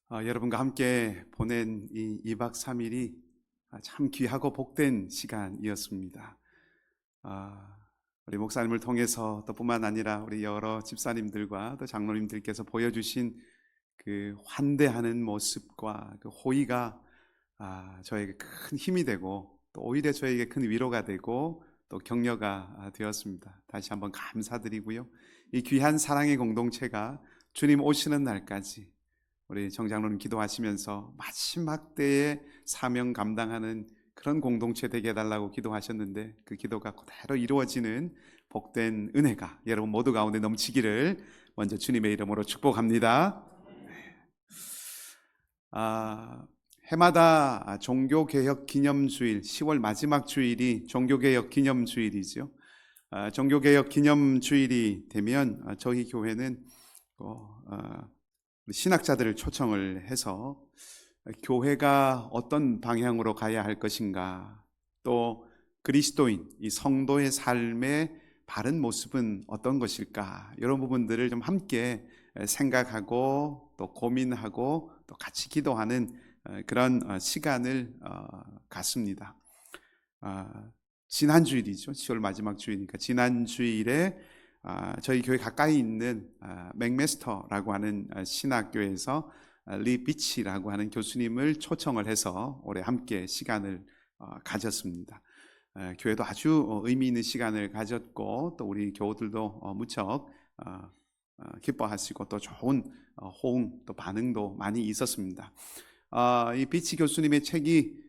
여러분과 함께 보낸 이 2박 3일이 참 귀하고 복된 시간이었습니다. 아, 우리 목사님을 통해서 또 뿐만 아니라 우리 여러 집사님들과 또 장로님들께서 보여주신 그 환대하는 모습과 그 호의가 저에게 큰 힘이 되고 또 오히려 저에게 큰 위로가 되고 또 격려가 되었습니다. 다시 한번 감사드리고요. 이 귀한 사랑의 공동체가 주님 오시는 날까지 우리 정장로님 기도하시면서 마지막 때에 사명 감당하는 그런 공동체 되게 해달라고 기도하셨는데 그 기도가 그대로 이루어지는 복된 은혜가 여러분 모두 가운데 넘치기를 먼저 주님의 이름으로 축복합니다. 해마다 종교개혁 기념주일 10월 마지막 주일이 종교개혁 기념주일이죠. 종교개혁 기념주일이 되면 저희 교회는 신학자들을 초청을 해서 교회가 어떤 방향으로 가야 할 것인가, 또 그리스도인, 이 성도의 삶의 바른 모습은 어떤 것일까, 이런 부분들을 좀 함께 생각하고 또 고민하고 또 같이 기도하는 그런 시간을 갖습니다. 지난 주일이죠. 10월 마지막 주일이니까 지난 주일에 저희 교회 가까이 있는 맥메스터라고 하는 신학교에서 리 비치라고 하는 교수님을 초청을 해서 올해 함께 시간을 가졌습니다. 교회도 아주 의미 있는 시간을 가졌고 또 우리 교우들도 무척 기뻐하시고 또 좋은 호응 또 반응도 많이 있었습니다. 이 비치 교수님의 책이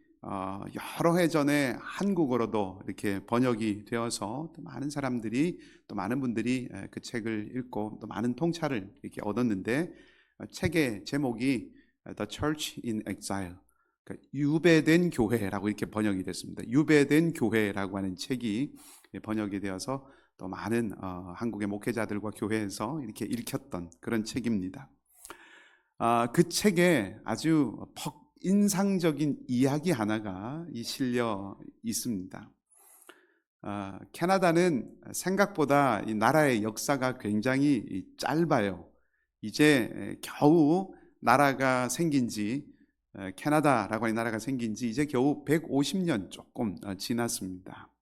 여러 해 전에 한국어로도 이렇게 번역이 되어서 또 많은 사람들이 또 많은 분들이 그 책을 읽고 또 많은 통찰을 이렇게 얻었는데 책의 제목이 The Church in Exile, 그러니까 유배된 교회라고 이렇게 번역이 됐습니다. 유배된 교회라고 하는 책이 번역이 되어서 또 많은 한국의 목회자들과 교회에서 이렇게 읽혔던 그런 책입니다. 그 책에 아주 인상적인 이야기 하나가 실려 있습니다. 캐나다는 생각보다 이 나라의 역사가 굉장히 짧아요. 이제 겨우 나라가 생긴 지, 캐나다라고 하는 나라가 생긴 지 이제 겨우 150년 조금 지났습니다.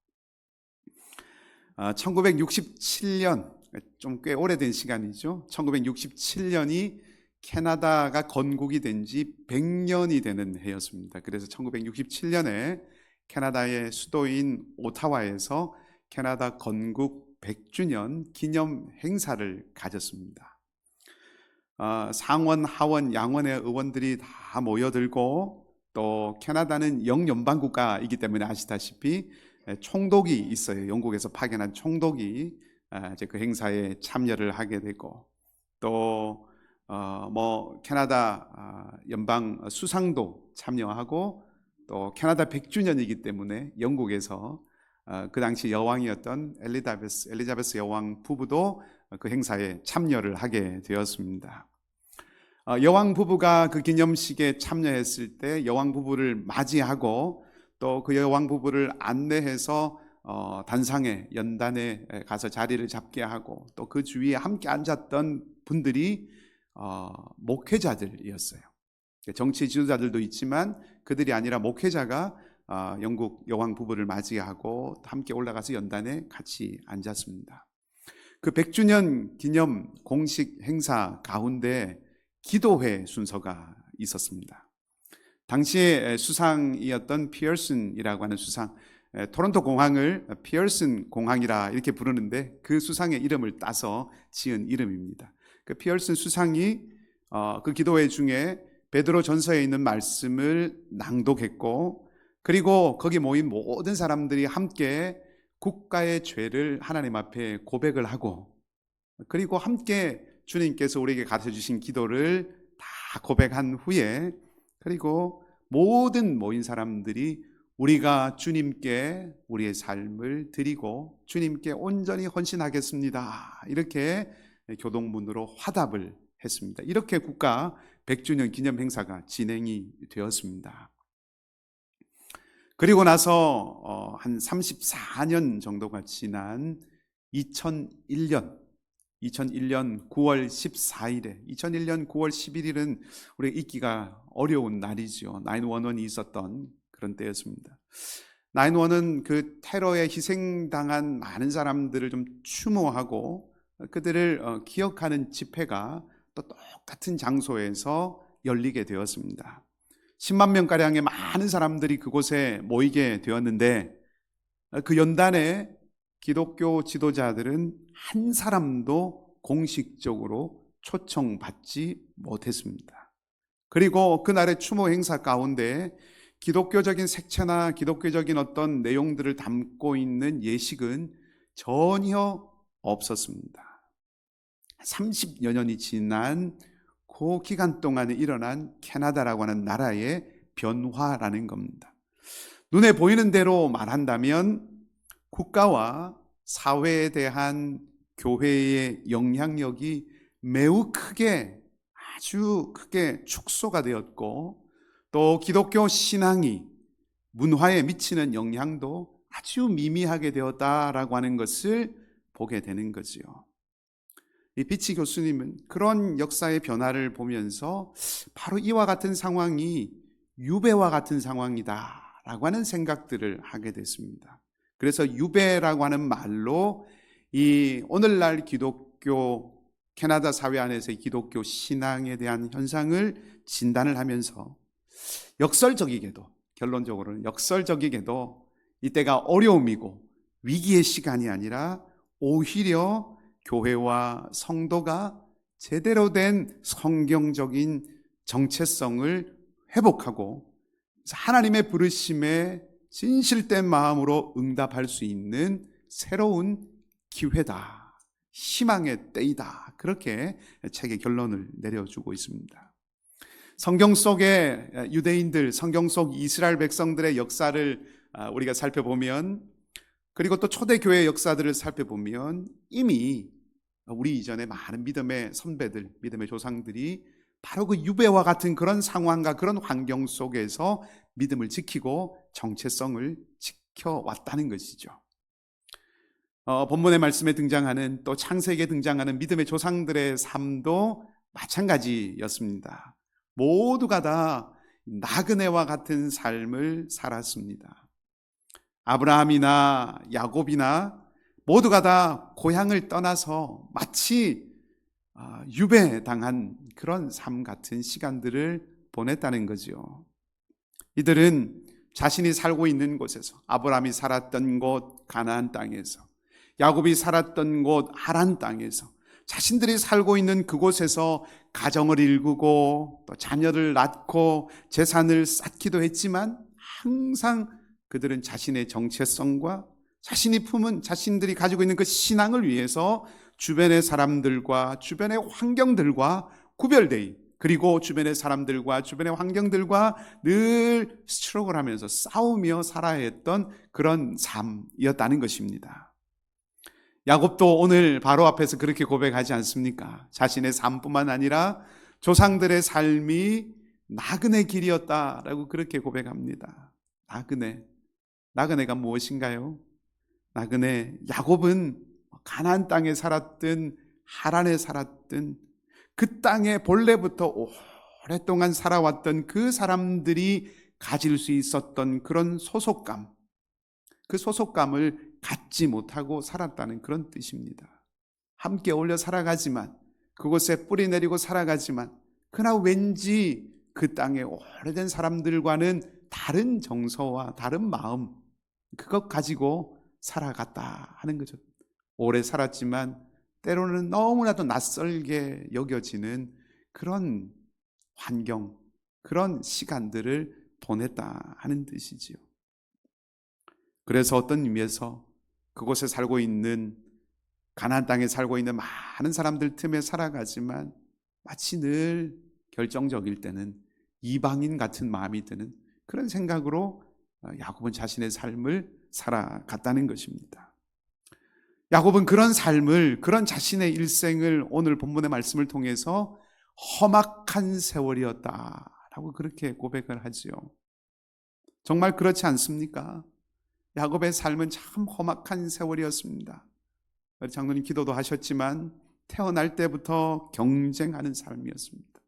1967년, 좀 꽤 오래된 시간이죠. 1967년이 캐나다가 건국이 된 지 100년이 되는 해였습니다. 그래서 1967년에 캐나다의 수도인 오타와에서 캐나다 건국 100주년 기념 행사를 가졌습니다. 상원, 하원, 양원의 의원들이 다 모여들고 또 캐나다는 영연방국가이기 때문에 아시다시피 총독이 있어요. 영국에서 파견한 총독이 이제 그 행사에 참여를 하게 되고 또 캐나다 연방 수상도 참여하고 또 캐나다 100주년이기 때문에 영국에서 그 당시 여왕이었던 엘리자베스 여왕 부부도 그 행사에 참여를 하게 되었습니다. 여왕 부부가 그 기념식에 참여했을 때 여왕 부부를 맞이하고 또 그 여왕 부부를 안내해서 단상에 연단에 가서 자리를 잡게 하고 또 그 주위에 함께 앉았던 분들이 목회자들이었어요. 정치 지도자들도 있지만 그들이 아니라 목회자가 영국 여왕 부부를 맞이하고 함께 올라가서 연단에 같이 앉았습니다. 그 100주년 기념 공식 행사 가운데 기도회 순서가 있었습니다. 당시에 수상이었던 피어슨이라고 하는 수상, 토론토 공항을 피어슨 공항이라 이렇게 부르는데 그 수상의 이름을 따서 지은 이름입니다. 그 피어슨 수상이 그 기도회 중에 베드로 전서에 있는 말씀을 낭독했고 그리고 거기 모인 모든 사람들이 함께 국가의 죄를 하나님 앞에 고백을 하고 그리고 함께 주님께서 우리에게 가르쳐주신 기도를 다 고백한 후에 그리고 모든 모인 사람들이 우리가 주님께 우리의 삶을 드리고 주님께 온전히 헌신하겠습니다. 이렇게 교동문으로 화답을 했습니다. 이렇게 국가 100주년 기념 행사가 진행이 되었습니다. 그리고 나서 한 34년 정도가 지난 2001년 2001년 9월 14일에 2001년 9월 11일은 우리가 잊기가 어려운 날이죠. 9/11이 있었던 그런 때였습니다. 9/11은 그 테러에 희생당한 많은 사람들을 좀 추모하고 그들을 기억하는 집회가 또 똑같은 장소에서 열리게 되었습니다. 10만 명가량의 많은 사람들이 그곳에 모이게 되었는데 그 연단에 기독교 지도자들은 한 사람도 공식적으로 초청받지 못했습니다. 그리고 그날의 추모 행사 가운데 기독교적인 색채나 기독교적인 어떤 내용들을 담고 있는 예식은 전혀 없었습니다. 30여 년이 지난 그 기간 동안에 일어난 캐나다라고 하는 나라의 변화라는 겁니다. 눈에 보이는 대로 말한다면 국가와 사회에 대한 교회의 영향력이 매우 크게, 아주 크게 축소가 되었고, 또 기독교 신앙이 문화에 미치는 영향도 아주 미미하게 되었다라고 하는 것을 보게 되는 거지요. 이 비치 교수님은 그런 역사의 변화를 보면서 바로 이와 같은 상황이 유배와 같은 상황이다라고 하는 생각들을 하게 됐습니다. 그래서 유배라고 하는 말로 이 오늘날 기독교 캐나다 사회 안에서의 기독교 신앙에 대한 현상을 진단을 하면서 역설적이게도, 결론적으로는 역설적이게도 이때가 어려움이고 위기의 시간이 아니라 오히려 교회와 성도가 제대로 된 성경적인 정체성을 회복하고 하나님의 부르심에 진실된 마음으로 응답할 수 있는 새로운 기회다, 희망의 때이다, 그렇게 책의 결론을 내려주고 있습니다. 성경 속의 유대인들, 성경 속 이스라엘 백성들의 역사를 우리가 살펴보면, 그리고 또 초대교회의 역사들을 살펴보면 이미 우리 이전에 많은 믿음의 선배들, 믿음의 조상들이 바로 그 유배와 같은 그런 상황과 그런 환경 속에서 믿음을 지키고 정체성을 지켜왔다는 것이죠. 본문의 말씀에 등장하는, 또 창세기에 등장하는 믿음의 조상들의 삶도 마찬가지였습니다. 모두가 다 나그네와 같은 삶을 살았습니다. 아브라함이나 야곱이나 모두가 다 고향을 떠나서 마치 유배당한 그런 삶 같은 시간들을 보냈다는 거죠. 이들은 자신이 살고 있는 곳에서, 아브라함이 살았던 곳 가나안 땅에서, 야곱이 살았던 곳 하란 땅에서, 자신들이 살고 있는 그곳에서 가정을 일구고 또 자녀를 낳고 재산을 쌓기도 했지만 항상 그들은 자신의 정체성과 자신이 품은, 자신들이 가지고 있는 그 신앙을 위해서 주변의 사람들과 주변의 환경들과 구별되어, 그리고 주변의 사람들과 주변의 환경들과 늘 스트럭을 하면서 싸우며 살아야 했던 그런 삶이었다는 것입니다. 야곱도 오늘 바로 앞에서 그렇게 고백하지 않습니까? 자신의 삶뿐만 아니라 조상들의 삶이 나그네 길이었다라고 그렇게 고백합니다. 나그네가 무엇인가요? 나그네, 야곱은 가나안 땅에 살았든 하란에 살았든 그 땅에 본래부터 오랫동안 살아왔던 그 사람들이 가질 수 있었던 그런 소속감, 그 소속감을 갖지 못하고 살았다는 그런 뜻입니다. 함께 어울려 살아가지만, 그곳에 뿌리 내리고 살아가지만, 그러나 왠지 그 땅에 오래된 사람들과는 다른 정서와 다른 마음, 그것 가지고 살아갔다 하는 거죠. 오래 살았지만 때로는 너무나도 낯설게 여겨지는 그런 환경, 그런 시간들을 보냈다 하는 뜻이지요. 그래서 어떤 의미에서 그곳에 살고 있는, 가나안 땅에 살고 있는 많은 사람들 틈에 살아가지만 마치 늘 결정적일 때는 이방인 같은 마음이 드는 그런 생각으로 야곱은 자신의 삶을 살아갔다는 것입니다. 야곱은 그런 삶을, 그런 자신의 일생을 오늘 본문의 말씀을 통해서 험악한 세월이었다라고 그렇게 고백을 하지요. 정말 그렇지 않습니까? 야곱의 삶은 참 험악한 세월이었습니다. 장로님 기도도 하셨지만 태어날 때부터 경쟁하는 삶이었습니다.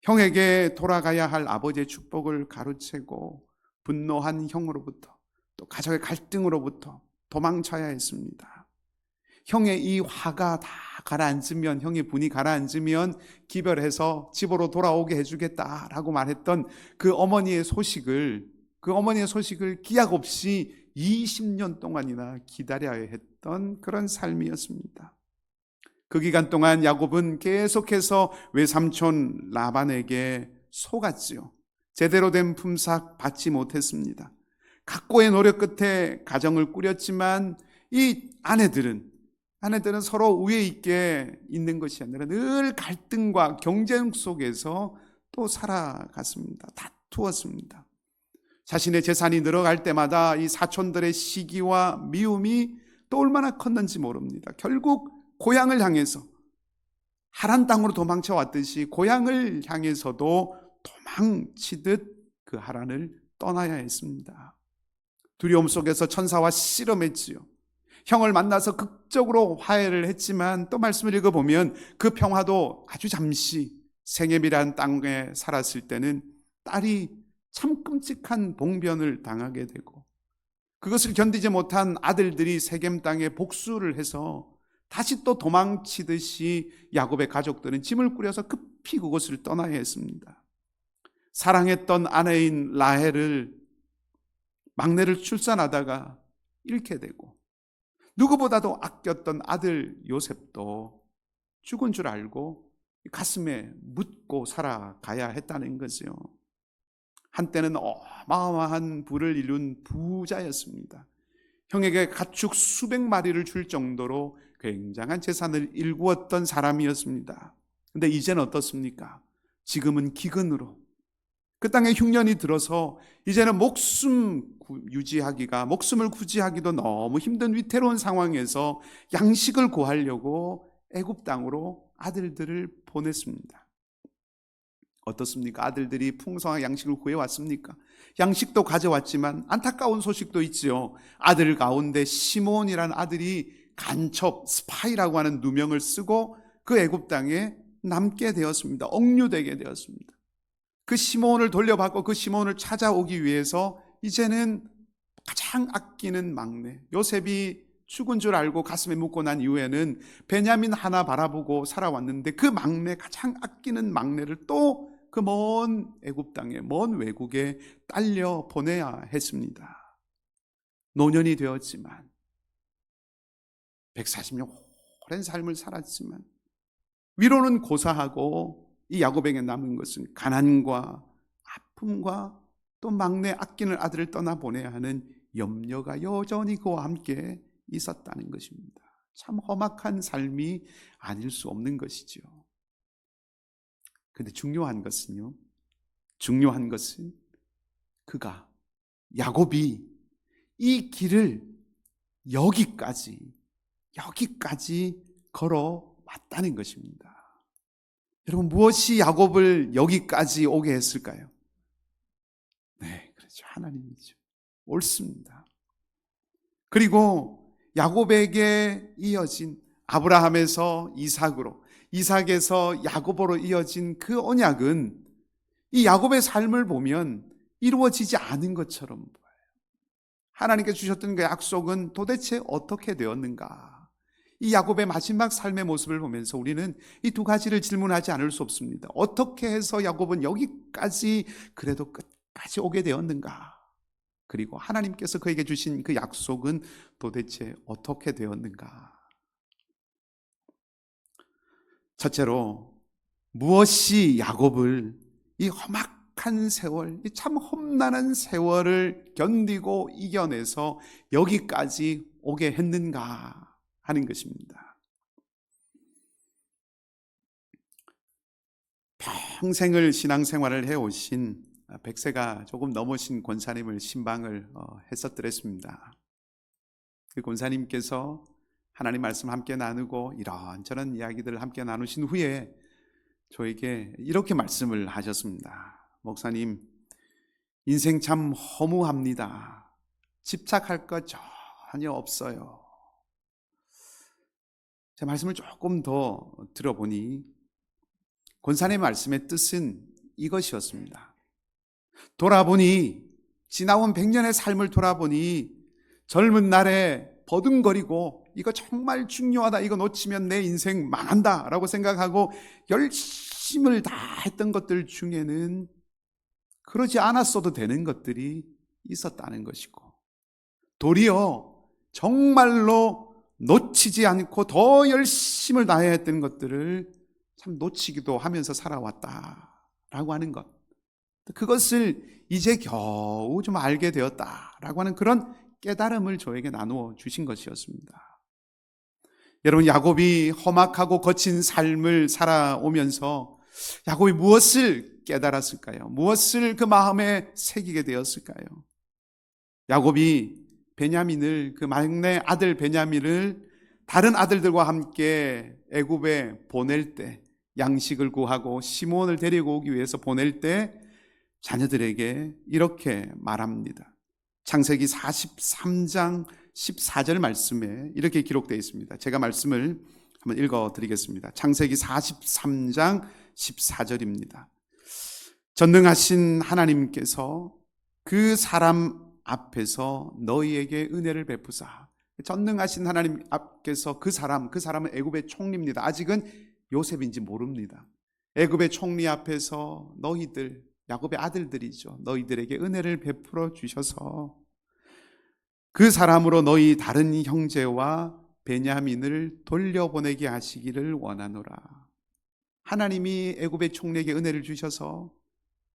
형에게 돌아가야 할 아버지의 축복을 가로채고 분노한 형으로부터, 또 가족의 갈등으로부터 도망쳐야 했습니다. 형의 이 화가 다 가라앉으면, 형의 분이 가라앉으면 기별해서 집으로 돌아오게 해주겠다라고 말했던 그 어머니의 소식을 기약 없이 20년 동안이나 기다려야 했던 그런 삶이었습니다. 그 기간 동안 야곱은 계속해서 외삼촌 라반에게 속았지요. 제대로 된 품삯 받지 못했습니다. 각고의 노력 끝에 가정을 꾸렸지만 이 아내들은 서로 우애 있게 있는 것이 아니라 늘 갈등과 경쟁 속에서 또 살아갔습니다. 다투었습니다. 자신의 재산이 늘어갈 때마다 이 사촌들의 시기와 미움이 또 얼마나 컸는지 모릅니다. 결국 고향을 향해서, 하란 땅으로 도망쳐 왔듯이 고향을 향해서도 도망치듯 그 하란을 떠나야 했습니다. 두려움 속에서 천사와 씨름했지요. 형을 만나서 극적으로 화해를 했지만 또 말씀을 읽어보면 그 평화도 아주 잠시, 생애비란 땅에 살았을 때는 딸이 참 끔찍한 봉변을 당하게 되고, 그것을 견디지 못한 아들들이 세겜 땅에 복수를 해서 다시 또 도망치듯이 야곱의 가족들은 짐을 꾸려서 급히 그곳을 떠나야 했습니다. 사랑했던 아내인 라헬을, 막내를 출산하다가 잃게 되고, 누구보다도 아꼈던 아들 요셉도 죽은 줄 알고 가슴에 묻고 살아가야 했다는 거죠. 한때는 어마어마한 부를 이룬 부자였습니다. 형에게 가축 수백 마리를 줄 정도로 굉장한 재산을 일구었던 사람이었습니다. 근데 이제는 어떻습니까? 지금은 기근으로, 그 땅에 흉년이 들어서 이제는 목숨을 구지하기도 너무 힘든 위태로운 상황에서 양식을 구하려고 애굽 땅으로 아들들을 보냈습니다. 어떻습니까? 아들들이 풍성한 양식을 구해왔습니까? 양식도 가져왔지만 안타까운 소식도 있지요. 아들 가운데 시몬이라는 아들이 간첩, 스파이라고 하는 누명을 쓰고 그 애굽 땅에 남게 되었습니다. 억류되게 되었습니다. 그 시몬을 돌려받고 그 시몬을 찾아오기 위해서 이제는 가장 아끼는 막내 요셉이 죽은 줄 알고 가슴에 묻고 난 이후에는 베냐민 하나 바라보고 살아왔는데, 그 막내, 가장 아끼는 막내를 또 그 먼 애굽 땅에, 먼 외국에 딸려 보내야 했습니다. 노년이 되었지만, 140년 오랜 삶을 살았지만 위로는 고사하고, 이 야곱에게 남은 것은 가난과 아픔과 또 막내 아끼는 아들을 떠나보내야 하는 염려가 여전히 그와 함께 있었다는 것입니다. 참 험악한 삶이 아닐 수 없는 것이죠. 그런데 중요한 것은 야곱이 이 길을 여기까지 걸어왔다는 것입니다. 여러분, 무엇이 야곱을 여기까지 오게 했을까요? 네, 그렇죠. 하나님이죠. 옳습니다. 그리고 야곱에게 이어진 아브라함에서 이삭으로, 이삭에서 야곱으로 이어진 그 언약은 이 야곱의 삶을 보면 이루어지지 않은 것처럼 보여요. 하나님께 주셨던 그 약속은 도대체 어떻게 되었는가? 이 야곱의 마지막 삶의 모습을 보면서 우리는 이 두 가지를 질문하지 않을 수 없습니다. 어떻게 해서 야곱은 여기까지 그래도 끝까지 오게 되었는가? 그리고 하나님께서 그에게 주신 그 약속은 도대체 어떻게 되었는가? 첫째로, 무엇이 야곱을 이 험악한 세월, 이 참 험난한 세월을 견디고 이겨내서 여기까지 오게 했는가 하는 것입니다. 평생을 신앙생활을 해오신 100세가 조금 넘으신 권사님을 신방을 했었더랬습니다. 그 권사님께서 하나님 말씀 함께 나누고 이런저런 이야기들을 함께 나누신 후에 저에게 이렇게 말씀을 하셨습니다. 목사님, 인생 참 허무합니다. 집착할 것 전혀 없어요. 제 말씀을 조금 더 들어보니 권사님의 말씀의 뜻은 이것이었습니다. 돌아보니, 지나온 100년의 삶을 돌아보니 젊은 날에 버둥거리고 이거 정말 중요하다, 이거 놓치면 내 인생 망한다 라고 생각하고 열심을 다 했던 것들 중에는 그러지 않았어도 되는 것들이 있었다는 것이고, 도리어 정말로 놓치지 않고 더 열심을 다해야 했던 것들을 참 놓치기도 하면서 살아왔다라고 하는 것, 그것을 이제 겨우 좀 알게 되었다라고 하는 그런 깨달음을 저에게 나누어 주신 것이었습니다. 여러분, 야곱이 험악하고 거친 삶을 살아오면서 야곱이 무엇을 깨달았을까요? 무엇을 그 마음에 새기게 되었을까요? 야곱이 베냐민을, 그 막내 아들 베냐민을 다른 아들들과 함께 애굽에 보낼 때, 양식을 구하고 시몬을 데리고 오기 위해서 보낼 때 자녀들에게 이렇게 말합니다. 창세기 43장 14절 말씀에 이렇게 기록되어 있습니다. 제가 말씀을 한번 읽어드리겠습니다. 창세기 43장 14절입니다. 전능하신 하나님께서 그 사람 앞에서 너희에게 은혜를 베푸사. 전능하신 하나님 앞에서 그 사람은 애굽의 총리입니다. 아직은 요셉인지 모릅니다. 애굽의 총리 앞에서 너희들, 야곱의 아들들이죠, 너희들에게 은혜를 베풀어 주셔서 그 사람으로 너희 다른 형제와 베냐민을 돌려보내게 하시기를 원하노라. 하나님이 애굽의 총리에게 은혜를 주셔서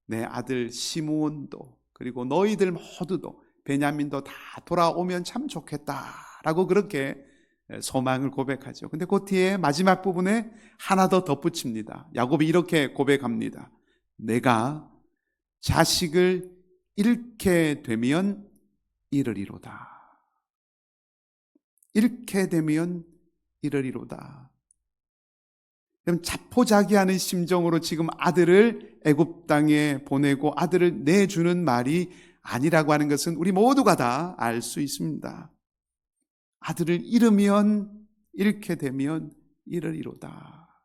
내 아들 시므온도, 그리고 너희들 모두도, 베냐민도 다 돌아오면 참 좋겠다라고 그렇게 소망을 고백하죠. 근데 그 뒤에 마지막 부분에 하나 더 덧붙입니다. 야곱이 이렇게 고백합니다. 내가 자식을 잃게 되면 이르리로다. 잃게 되면 이르리로다. 그럼 자포자기하는 심정으로 지금 아들을 애굽 땅에 보내고 아들을 내주는 말이 아니라고 하는 것은 우리 모두가 다 알 수 있습니다. 아들을 잃게 되면 이르리로다.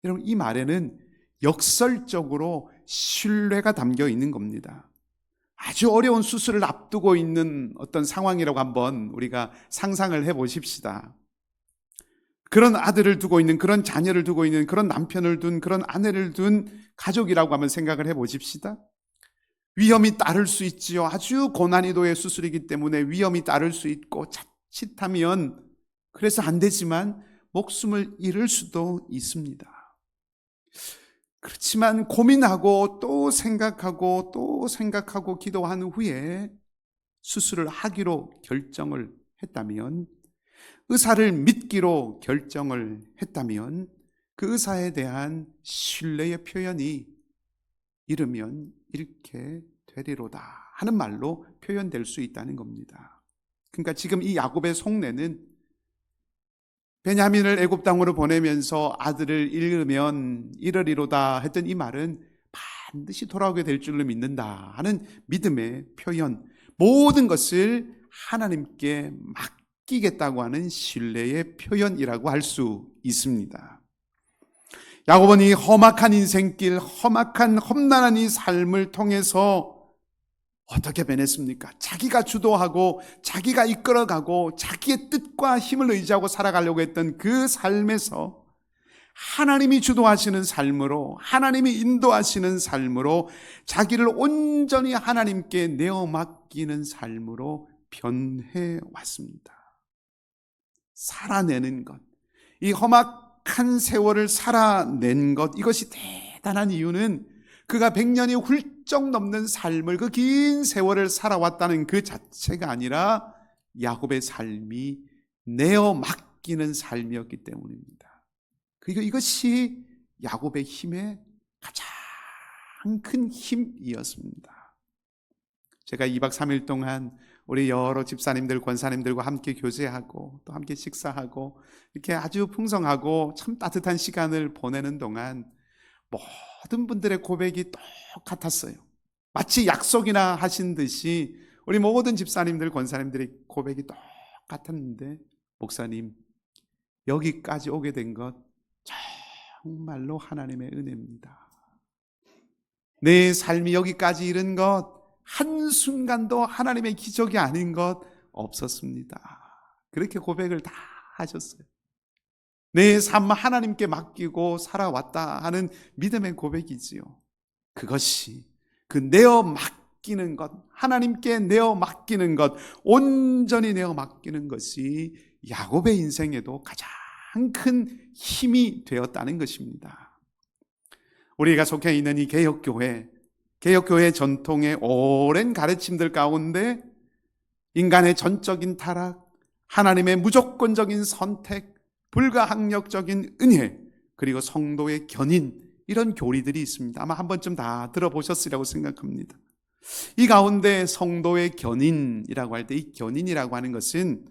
여러분, 이 말에는 역설적으로 신뢰가 담겨 있는 겁니다. 아주 어려운 수술을 앞두고 있는 어떤 상황이라고 한번 우리가 상상을 해 보십시다. 그런 아들을 두고 있는, 그런 자녀를 두고 있는, 그런 남편을 둔, 그런 아내를 둔 가족이라고 한번 생각을 해 보십시다. 위험이 따를 수 있지요. 아주 고난이도의 수술이기 때문에 위험이 따를 수 있고, 자칫하면 그래서 안 되지만 목숨을 잃을 수도 있습니다. 그렇지만 고민하고 또 생각하고 기도한 후에 수술을 하기로 결정을 했다면, 의사를 믿기로 결정을 했다면 그 의사에 대한 신뢰의 표현이 이르면 잃게 되리로다 하는 말로 표현될 수 있다는 겁니다. 그러니까 지금 이 야곱의 속내는 베냐민을 애굽 땅으로 보내면서 아들을 잃으면 이르리로다 했던 이 말은 반드시 돌아오게 될 줄로 믿는다 하는 믿음의 표현, 모든 것을 하나님께 맡기겠다고 하는 신뢰의 표현이라고 할 수 있습니다. 야곱은 이 험악한 인생길, 험악한 험난한 이 삶을 통해서 어떻게 변했습니까? 자기가 주도하고 자기가 이끌어가고 자기의 뜻과 힘을 의지하고 살아가려고 했던 그 삶에서 하나님이 주도하시는 삶으로, 하나님이 인도하시는 삶으로, 자기를 온전히 하나님께 내어 맡기는 삶으로 변해 왔습니다. 살아내는 것, 이 험악한 세월을 살아낸 것, 이것이 대단한 이유는 그가 100년이 훌쩍 넘는 삶을, 그 긴 세월을 살아왔다는 그 자체가 아니라 야곱의 삶이 내어 맡기는 삶이었기 때문입니다. 그리고 이것이 야곱의 힘의 가장 큰 힘이었습니다. 제가 2박 3일 동안 우리 여러 집사님들, 권사님들과 함께 교제하고 또 함께 식사하고 이렇게 아주 풍성하고 참 따뜻한 시간을 보내는 동안 모든 분들의 고백이 똑같았어요. 마치 약속이나 하신 듯이 우리 모든 집사님들, 권사님들의 고백이 똑같았는데, 목사님, 여기까지 오게 된 것 정말로 하나님의 은혜입니다. 내 삶이 여기까지 이른 것 한순간도 하나님의 기적이 아닌 것 없었습니다. 그렇게 고백을 다 하셨어요. 내 삶 하나님께 맡기고 살아왔다 하는 믿음의 고백이지요. 그것이 그 내어 맡기는 것, 하나님께 내어 맡기는 것, 온전히 내어 맡기는 것이 야곱의 인생에도 가장 큰 힘이 되었다는 것입니다. 우리가 속해 있는 이 개혁교회 전통의 오랜 가르침들 가운데 인간의 전적인 타락, 하나님의 무조건적인 선택, 불가항력적인 은혜, 그리고 성도의 견인, 이런 교리들이 있습니다. 아마 한 번쯤 다 들어보셨으리라고 생각합니다. 이 가운데 성도의 견인이라고 할 때 이 견인이라고 하는 것은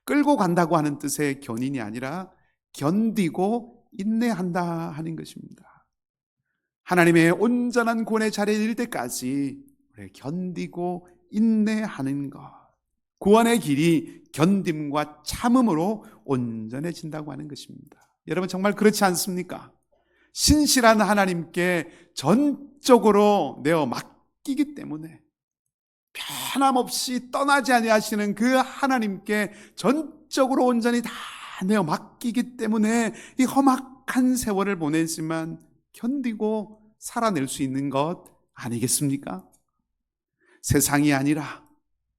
끌고 간다고 하는 뜻의 견인이 아니라 견디고 인내한다 하는 것입니다. 하나님의 온전한 구원의 자리에 이를 때까지 견디고 인내하는 것, 구원의 길이 견딤과 참음으로 온전해진다고 하는 것입니다. 여러분 정말 그렇지 않습니까? 신실한 하나님께 전적으로 내어 맡기기 때문에 변함없이 떠나지 아니하시는 그 하나님께 전적으로 온전히 다 내어 맡기기 때문에 이 험악한 세월을 보내지만 견디고 살아낼 수 있는 것 아니겠습니까? 세상이 아니라,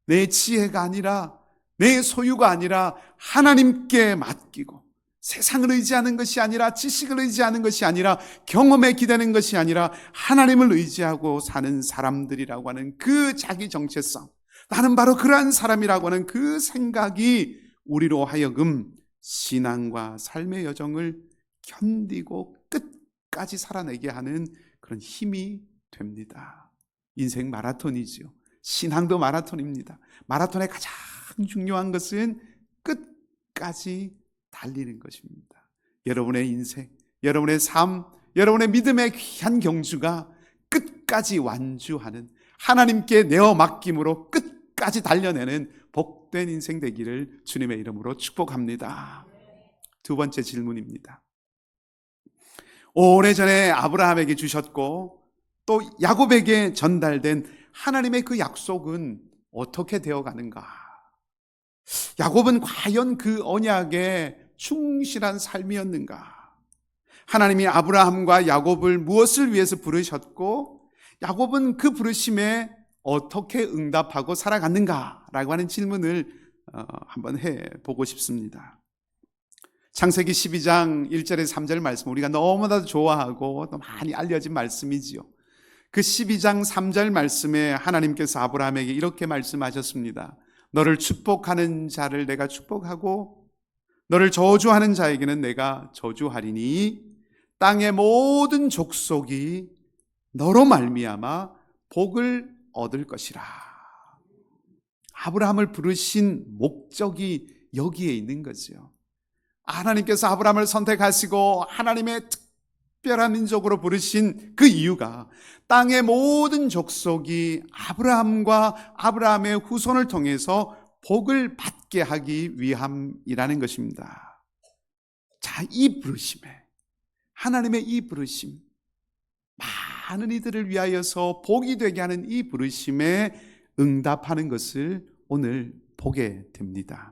내 지혜가 아니라, 내 소유가 아니라 하나님께 맡기고, 세상을 의지하는 것이 아니라, 지식을 의지하는 것이 아니라, 경험에 기대는 것이 아니라 하나님을 의지하고 사는 사람들이라고 하는 그 자기 정체성, 나는 바로 그러한 사람이라고 하는 그 생각이 우리로 하여금 신앙과 삶의 여정을 견디고 끝까지 살아내게 하는 그런 힘이 됩니다. 인생 마라톤이지요. 신앙도 마라톤입니다. 마라톤의 가장 중요한 것은 끝까지 달리는 것입니다. 여러분의 인생, 여러분의 삶, 여러분의 믿음의 귀한 경주가 끝까지 완주하는, 하나님께 내어 맡김으로 끝까지 달려내는 복된 인생 되기를 주님의 이름으로 축복합니다. 두 번째 질문입니다. 오래전에 아브라함에게 주셨고 또 야곱에게 전달된 하나님의 그 약속은 어떻게 되어가는가? 야곱은 과연 그 언약에 충실한 삶이었는가? 하나님이 아브라함과 야곱을 무엇을 위해서 부르셨고 야곱은 그 부르심에 어떻게 응답하고 살아갔는가라고 하는 질문을 한번 해보고 싶습니다. 창세기 12장 1절에 3절 말씀, 우리가 너무나도 좋아하고 또 많이 알려진 말씀이지요. 그 12장 3절 말씀에 하나님께서 아브라함에게 이렇게 말씀하셨습니다. 너를 축복하는 자를 내가 축복하고 너를 저주하는 자에게는 내가 저주하리니 땅의 모든 족속이 너로 말미암아 복을 얻을 것이라. 아브라함을 부르신 목적이 여기에 있는 거죠. 하나님께서 아브라함을 선택하시고 하나님의 특별한 민족으로 부르신 그 이유가 땅의 모든 족속이 아브라함과 아브라함의 후손을 통해서 복을 받게 하기 위함이라는 것입니다. 자, 이 부르심에, 하나님의 이 부르심, 많은 이들을 위하여서 복이 되게 하는 이 부르심에 응답하는 것을 오늘 보게 됩니다.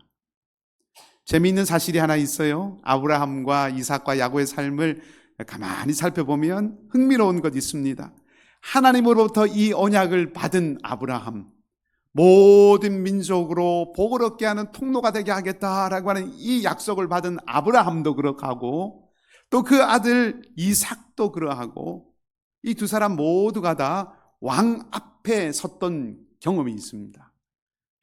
재미있는 사실이 하나 있어요. 아브라함과 이삭과 야곱의 삶을 가만히 살펴보면 흥미로운 것 있습니다. 하나님으로부터 이 언약을 받은 아브라함, 모든 민족으로 복을 얻게 하는 통로가 되게 하겠다라고 하는 이 약속을 받은 아브라함도 그렇고 또 그 아들 이삭도 그러하고 이 두 사람 모두가 다 왕 앞에 섰던 경험이 있습니다.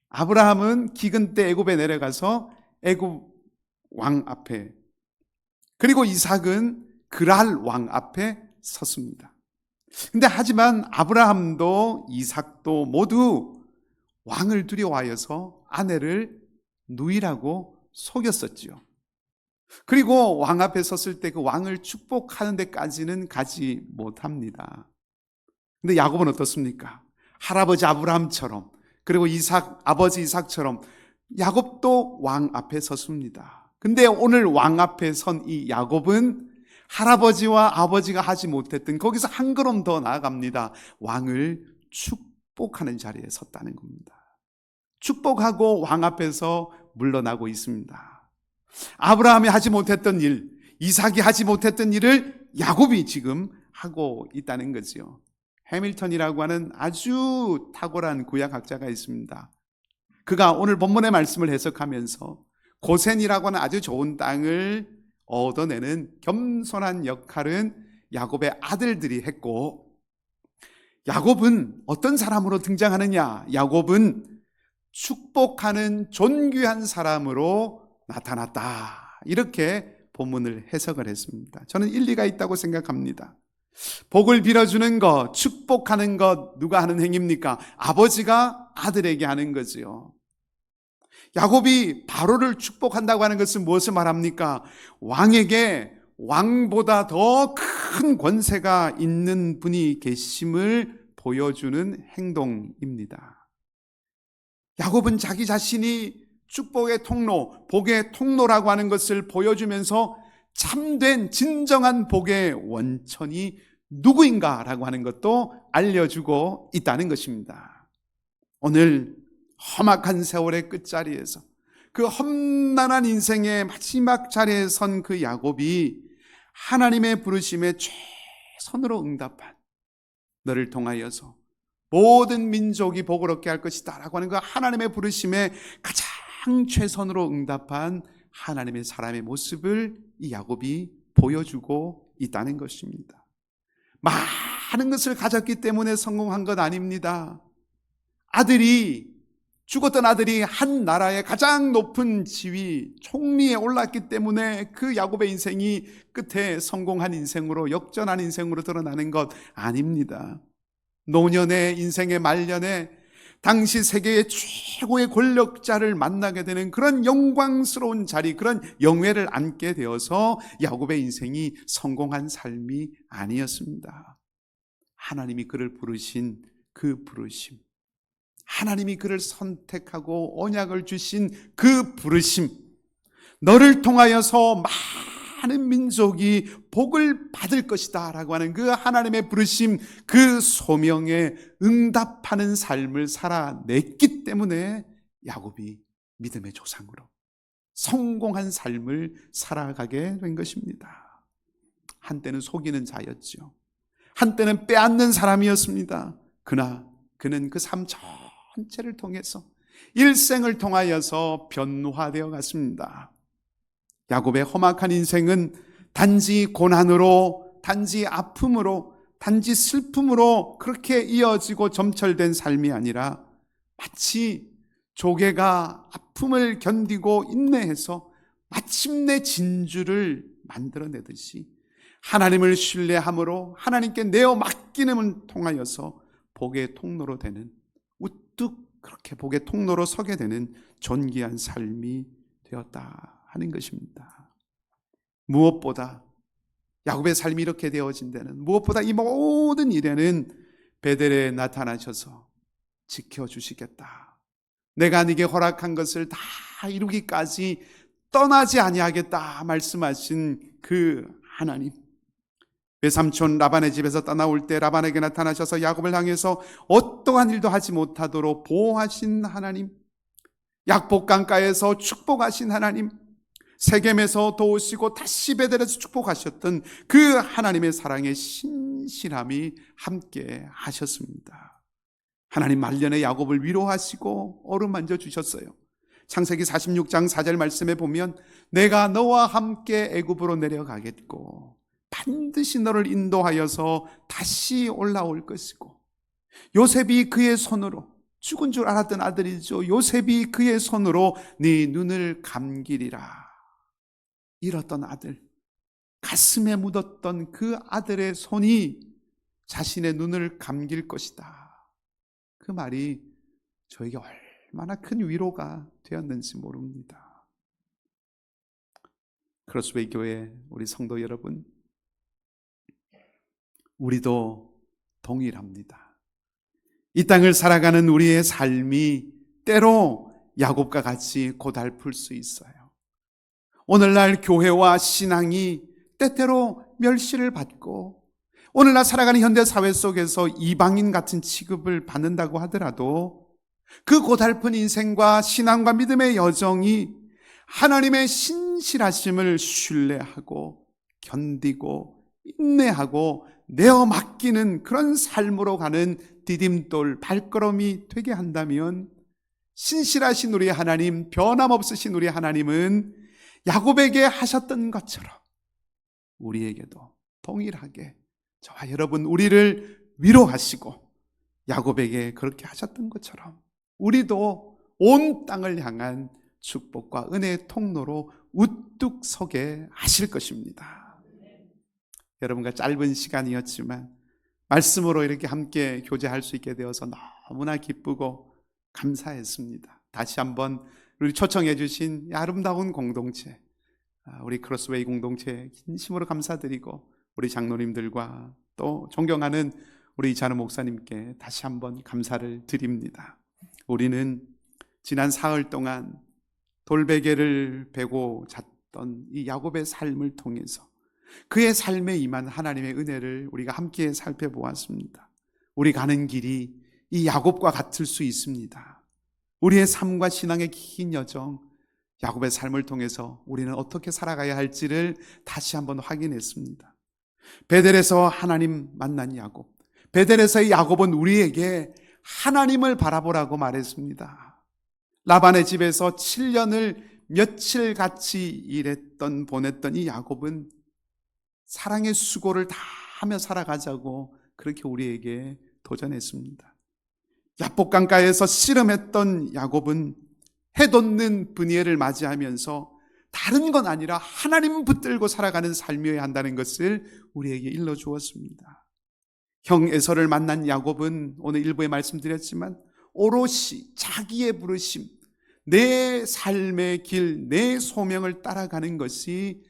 아브라함은 기근 때 애굽에 내려가서 애굽 왕 앞에, 그리고 이삭은 그랄 왕 앞에 섰습니다. 근데 하지만 아브라함도 이삭도 모두 왕을 두려워하여서 아내를 누이라고 속였었죠. 그리고 왕 앞에 섰을 때 그 왕을 축복하는 데까지는 가지 못합니다. 근데 야곱은 어떻습니까? 할아버지 아브라함처럼, 그리고 아버지 이삭처럼 야곱도 왕 앞에 섰습니다. 근데 오늘 왕 앞에 선 이 야곱은 할아버지와 아버지가 하지 못했던 거기서 한 걸음 더 나아갑니다. 왕을 축복하는 자리에 섰다는 겁니다. 축복하고 왕 앞에서 물러나고 있습니다. 아브라함이 하지 못했던 일, 이삭이 하지 못했던 일을 야곱이 지금 하고 있다는 거죠. 해밀턴이라고 하는 아주 탁월한 구약학자가 있습니다. 그가 오늘 본문의 말씀을 해석하면서 고센이라고 하는 아주 좋은 땅을 얻어내는 겸손한 역할은 야곱의 아들들이 했고, 야곱은 어떤 사람으로 등장하느냐? 야곱은 축복하는 존귀한 사람으로 나타났다. 이렇게 본문을 해석을 했습니다. 저는 일리가 있다고 생각합니다. 복을 빌어주는 것, 축복하는 것 누가 하는 행위입니까? 아버지가 아들에게 하는 거지요. 야곱이 바로를 축복한다고 하는 것은 무엇을 말합니까? 왕에게 왕보다 더 큰 권세가 있는 분이 계심을 보여주는 행동입니다. 야곱은 자기 자신이 축복의 통로, 복의 통로라고 하는 것을 보여주면서 참된 진정한 복의 원천이 누구인가라고 하는 것도 알려주고 있다는 것입니다. 오늘 험악한 세월의 끝자리에서 그 험난한 인생의 마지막 자리에 선 그 야곱이 하나님의 부르심에 최선으로 응답한, 너를 통하여서 모든 민족이 복을 얻게 할 것이다 라고 하는 그 하나님의 부르심에 가장 최선으로 응답한 하나님의 사람의 모습을 이 야곱이 보여주고 있다는 것입니다. 많은 것을 가졌기 때문에 성공한 것 아닙니다. 죽었던 아들이 한 나라의 가장 높은 지위, 총리에 올랐기 때문에 그 야곱의 인생이 끝에 성공한 인생으로, 역전한 인생으로 드러나는 것 아닙니다. 노년의 인생의 말년에 당시 세계의 최고의 권력자를 만나게 되는 그런 영광스러운 자리, 그런 영예를 안게 되어서 야곱의 인생이 성공한 삶이 아니었습니다. 하나님이 그를 부르신 그 부르심, 하나님이 그를 선택하고 언약을 주신 그 부르심, 너를 통하여서 많은 민족이 복을 받을 것이다 라고 하는 그 하나님의 부르심, 그 소명에 응답하는 삶을 살아냈기 때문에 야곱이 믿음의 조상으로 성공한 삶을 살아가게 된 것입니다. 한때는 속이는 자였죠. 한때는 빼앗는 사람이었습니다. 그러나 그는 그 삶 전체를 통해서, 일생을 통하여서 변화되어 갔습니다. 야곱의 험악한 인생은 단지 고난으로, 단지 아픔으로, 단지 슬픔으로 그렇게 이어지고 점철된 삶이 아니라 마치 조개가 아픔을 견디고 인내해서 마침내 진주를 만들어내듯이 하나님을 신뢰함으로 하나님께 내어 맡기는을 통하여서 복의 통로로 되는, 우뚝 그렇게 복의 통로로 서게 되는 존귀한 삶이 되었다 하는 것입니다. 무엇보다 야곱의 삶이 이렇게 되어진 데는, 무엇보다 이 모든 일에는 베델에 나타나셔서 지켜주시겠다, 내가 네게 허락한 것을 다 이루기까지 떠나지 아니하겠다 말씀하신 그 하나님, 외삼촌 라반의 집에서 떠나올 때 라반에게 나타나셔서 야곱을 향해서 어떠한 일도 하지 못하도록 보호하신 하나님, 약복강가에서 축복하신 하나님, 세겜에서 도우시고 다시 베델에서 축복하셨던 그 하나님의 사랑의 신실함이 함께 하셨습니다. 하나님 말년에 야곱을 위로하시고 어루만져 주셨어요. 창세기 46장 4절 말씀에 보면 내가 너와 함께 애굽으로 내려가겠고 반드시 너를 인도하여서 다시 올라올 것이고, 요셉이 그의 손으로, 죽은 줄 알았던 아들이죠, 요셉이 그의 손으로 네 눈을 감기리라. 잃었던 아들, 가슴에 묻었던 그 아들의 손이 자신의 눈을 감길 것이다. 그 말이 저에게 얼마나 큰 위로가 되었는지 모릅니다. 크로스웨이 교회 우리 성도 여러분, 우리도 동일합니다. 이 땅을 살아가는 우리의 삶이 때로 야곱과 같이 고달플 수 있어요. 오늘날 교회와 신앙이 때때로 멸시를 받고 오늘날 살아가는 현대 사회 속에서 이방인 같은 취급을 받는다고 하더라도 그 고달픈 인생과 신앙과 믿음의 여정이 하나님의 신실하심을 신뢰하고 견디고 인내하고 내어 맡기는 그런 삶으로 가는 디딤돌 발걸음이 되게 한다면 신실하신 우리 하나님, 변함없으신 우리 하나님은 야곱에게 하셨던 것처럼 우리에게도 동일하게 저와 여러분 우리를 위로하시고 야곱에게 그렇게 하셨던 것처럼 우리도 온 땅을 향한 축복과 은혜의 통로로 우뚝 서게 하실 것입니다. 여러분과 짧은 시간이었지만 말씀으로 이렇게 함께 교제할 수 있게 되어서 너무나 기쁘고 감사했습니다. 다시 한번 우리 초청해 주신 아름다운 공동체, 우리 크로스웨이 공동체 진심으로 감사드리고 우리 장로님들과 또 존경하는 우리 이찬우 목사님께 다시 한번 감사를 드립니다. 우리는 지난 사흘 동안 돌베개를 베고 잤던 이 야곱의 삶을 통해서 그의 삶에 임한 하나님의 은혜를 우리가 함께 살펴보았습니다. 우리 가는 길이 이 야곱과 같을 수 있습니다. 우리의 삶과 신앙의 긴 여정, 야곱의 삶을 통해서 우리는 어떻게 살아가야 할지를 다시 한번 확인했습니다. 베델에서 하나님 만난 야곱, 베델에서의 야곱은 우리에게 하나님을 바라보라고 말했습니다. 라반의 집에서 7년을 며칠 같이 보냈던 이 야곱은 사랑의 수고를 다 하며 살아가자고 그렇게 우리에게 도전했습니다. 야복강가에서 씨름했던 야곱은 해돋는 브니엘을 맞이하면서 다른 건 아니라 하나님 붙들고 살아가는 삶이어야 한다는 것을 우리에게 일러주었습니다. 형 에서를 만난 야곱은 오늘 일부에 말씀드렸지만 오롯이 자기의 부르심, 내 삶의 길, 내 소명을 따라가는 것이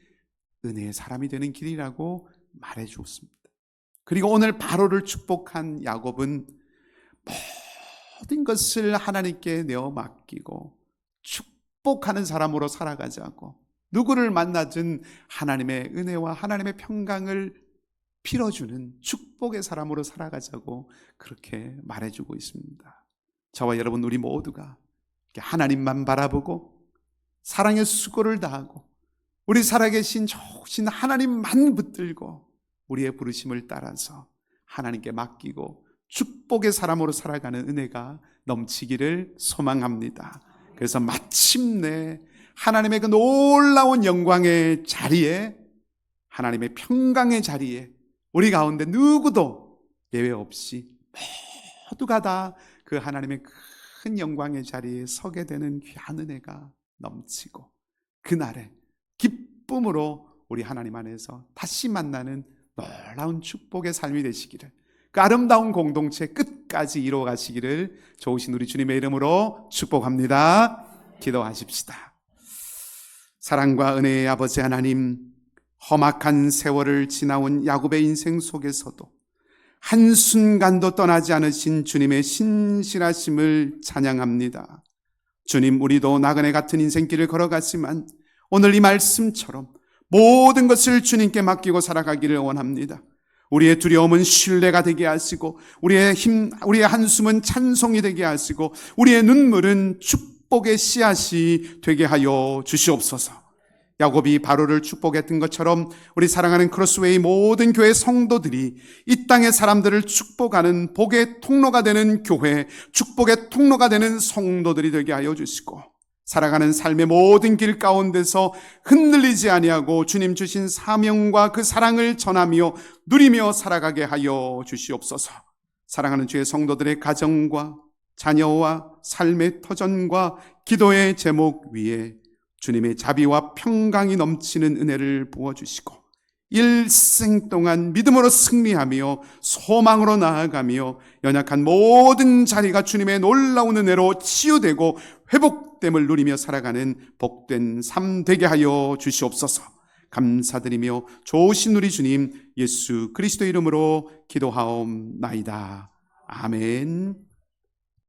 은혜의 사람이 되는 길이라고 말해 주었습니다. 그리고 오늘 바로를 축복한 야곱은 모든 것을 하나님께 내어 맡기고 축복하는 사람으로 살아가자고 누구를 만나든 하나님의 은혜와 하나님의 평강을 빌어주는 축복의 사람으로 살아가자고 그렇게 말해주고 있습니다. 저와 여러분 우리 모두가 하나님만 바라보고 사랑의 수고를 다하고 우리 살아계신 좋으신 하나님만 붙들고 우리의 부르심을 따라서 하나님께 맡기고 축복의 사람으로 살아가는 은혜가 넘치기를 소망합니다. 그래서 마침내 하나님의 그 놀라운 영광의 자리에, 하나님의 평강의 자리에 우리 가운데 누구도 예외 없이 모두가 다 그 하나님의 큰 영광의 자리에 서게 되는 귀한 은혜가 넘치고 그날에 기쁨으로 우리 하나님 안에서 다시 만나는 놀라운 축복의 삶이 되시기를, 그 아름다운 공동체 끝까지 이루어가시기를 좋으신 우리 주님의 이름으로 축복합니다. 기도하십시다. 사랑과 은혜의 아버지 하나님, 험악한 세월을 지나온 야곱의 인생 속에서도 한순간도 떠나지 않으신 주님의 신실하심을 찬양합니다. 주님, 우리도 나그네 같은 인생길을 걸어갔지만 오늘 이 말씀처럼 모든 것을 주님께 맡기고 살아가기를 원합니다. 우리의 두려움은 신뢰가 되게 하시고 우리의 한숨은 찬송이 되게 하시고 우리의 눈물은 축복의 씨앗이 되게 하여 주시옵소서. 야곱이 바로를 축복했던 것처럼 우리 사랑하는 크로스웨이 모든 교회 성도들이 이 땅의 사람들을 축복하는 복의 통로가 되는 교회, 축복의 통로가 되는 성도들이 되게 하여 주시고 살아가는 삶의 모든 길 가운데서 흔들리지 아니하고 주님 주신 사명과 그 사랑을 전하며 누리며 살아가게 하여 주시옵소서. 사랑하는 주의 성도들의 가정과 자녀와 삶의 터전과 기도의 제목 위에 주님의 자비와 평강이 넘치는 은혜를 부어주시고 일생 동안 믿음으로 승리하며 소망으로 나아가며 연약한 모든 자리가 주님의 놀라운 은혜로 치유되고 회복됨을 누리며 살아가는 복된 삶 되게 하여 주시옵소서. 감사드리며 좋으신 우리 주님 예수 그리스도 이름으로 기도하옵나이다. 아멘.